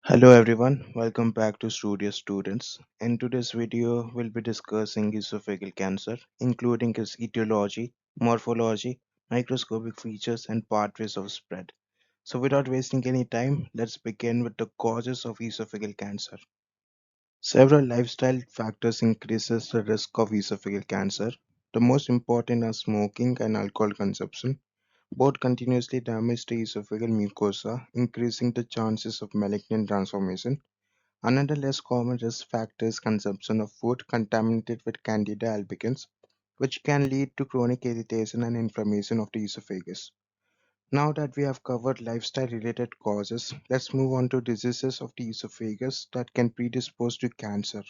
Hello everyone, welcome back to Studious Students. In today's video, we'll be discussing esophageal cancer, including its etiology, morphology, microscopic features, and pathways of spread. So without wasting any time, let's begin with the causes of esophageal cancer. Several lifestyle factors increases the risk of esophageal cancer. The most important are smoking and alcohol consumption. Both continuously damage the esophageal mucosa, increasing the chances of malignant transformation. Another less common risk factor is consumption of food contaminated with Candida albicans, which can lead to chronic irritation and inflammation of the esophagus. Now that we have covered lifestyle related causes, let's move on to diseases of the esophagus that can predispose to cancer.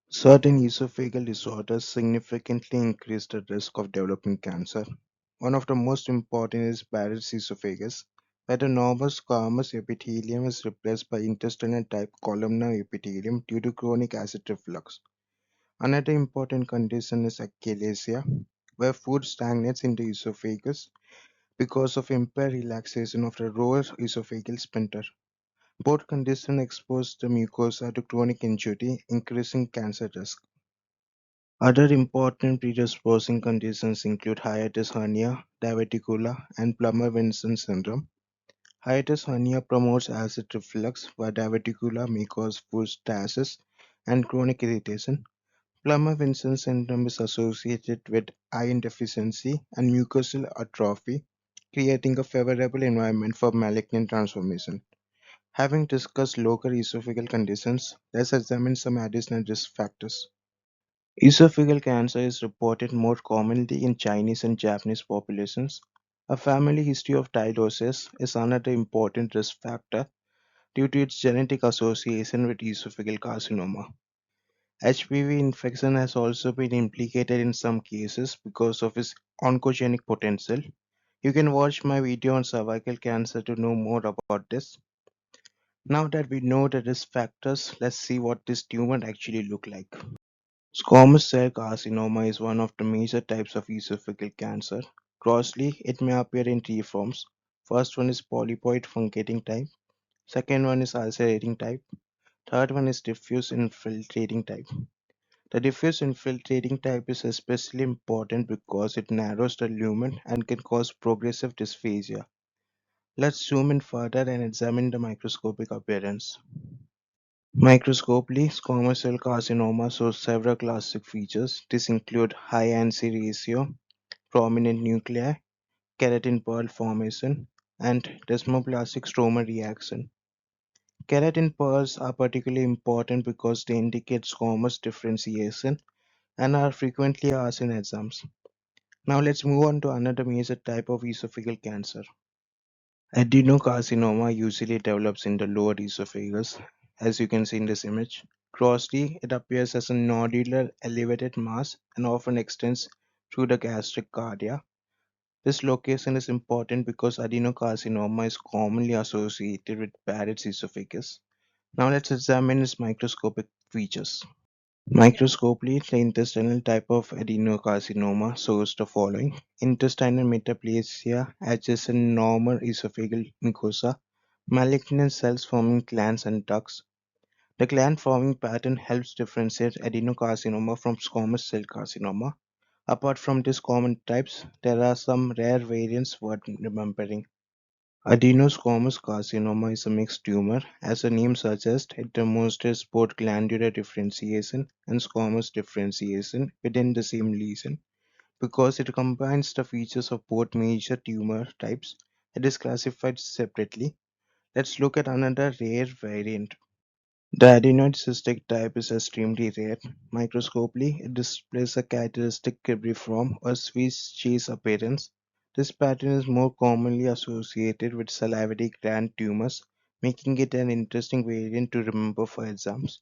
Certain esophageal disorders significantly increase the risk of developing cancer. One of the most important is Barrett's esophagus, where the normal squamous epithelium is replaced by intestinal type columnar epithelium due to chronic acid reflux. Another important condition is achalasia, where food stagnates in the esophagus because of impaired relaxation of the lower esophageal sphincter. Both conditions expose the mucosa to chronic injury, increasing cancer risk. Other important predisposing conditions include hiatus hernia, diverticula, and Plummer-Vinson syndrome. Hiatus hernia promotes acid reflux, while diverticula may cause food stasis and chronic irritation. Plummer-Vinson syndrome is associated with iron deficiency and mucosal atrophy, creating a favorable environment for malignant transformation. Having discussed local esophageal conditions, let's examine some additional risk factors. Esophageal cancer is reported more commonly in Chinese and Japanese populations. A family history of tylosis is another important risk factor due to its genetic association with esophageal carcinoma. HPV infection has also been implicated in some cases because of its oncogenic potential. You can watch my video on cervical cancer to know more about this. Now that we know the risk factors, let's see what this tumor actually look like. Squamous cell carcinoma is one of the major types of esophageal cancer. Grossly, it may appear in three forms. First one is polypoid fungating type, second one is ulcerating type, third one is diffuse infiltrating type. The diffuse infiltrating type is especially important because it narrows the lumen and can cause progressive dysphagia. Let's zoom in further and examine the microscopic appearance. Microscopically, squamous cell carcinoma shows several classic features. These include high ANC ratio, prominent nuclei, keratin pearl formation, and desmoplastic stroma reaction. Keratin pearls are particularly important because they indicate squamous differentiation and are frequently asked in exams. Now let's move on to another major type of esophageal cancer. Adenocarcinoma usually develops in the lower esophagus, as you can see in this image. Grossly, it appears as a nodular elevated mass and often extends through the gastric cardia. This location is important because adenocarcinoma is commonly associated with Barrett's esophagus. Now let's examine its microscopic features. Microscopically, the intestinal type of adenocarcinoma shows the following: intestinal metaplasia adjacent normal esophageal mucosa, malignant cells forming glands and ducts. The gland forming pattern helps differentiate adenocarcinoma from squamous cell carcinoma. Apart from these common types, there are some rare variants worth remembering. Adenosquamous carcinoma is a mixed tumor. As the name suggests, it demonstrates both glandular differentiation and squamous differentiation within the same lesion. Because it combines the features of both major tumor types, it is classified separately. Let's look at another rare variant. The adenoid cystic type is extremely rare. Microscopically, it displays a characteristic cribriform or Swiss cheese appearance. This pattern is more commonly associated with salivary gland tumors, making it an interesting variant to remember for exams.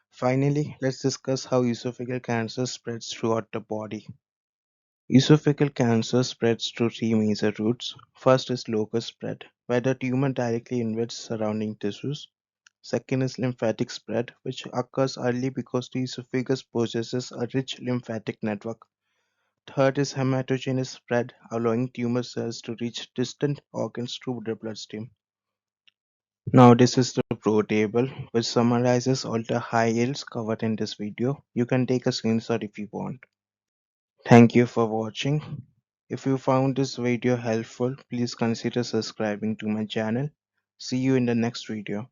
Finally, let's discuss how esophageal cancer spreads throughout the body. Esophageal cancer spreads through three major routes. First is local spread, where the tumor directly invades surrounding tissues. Second is lymphatic spread, which occurs early because the esophagus possesses a rich lymphatic network. Third is hematogenous spread, allowing tumor cells to reach distant organs through the bloodstream. Now this is the pro table which summarizes all the high yields covered in this video. You can take a screenshot if you want. Thank you for watching. If you found this video helpful, please consider subscribing to my channel. See you in the next video.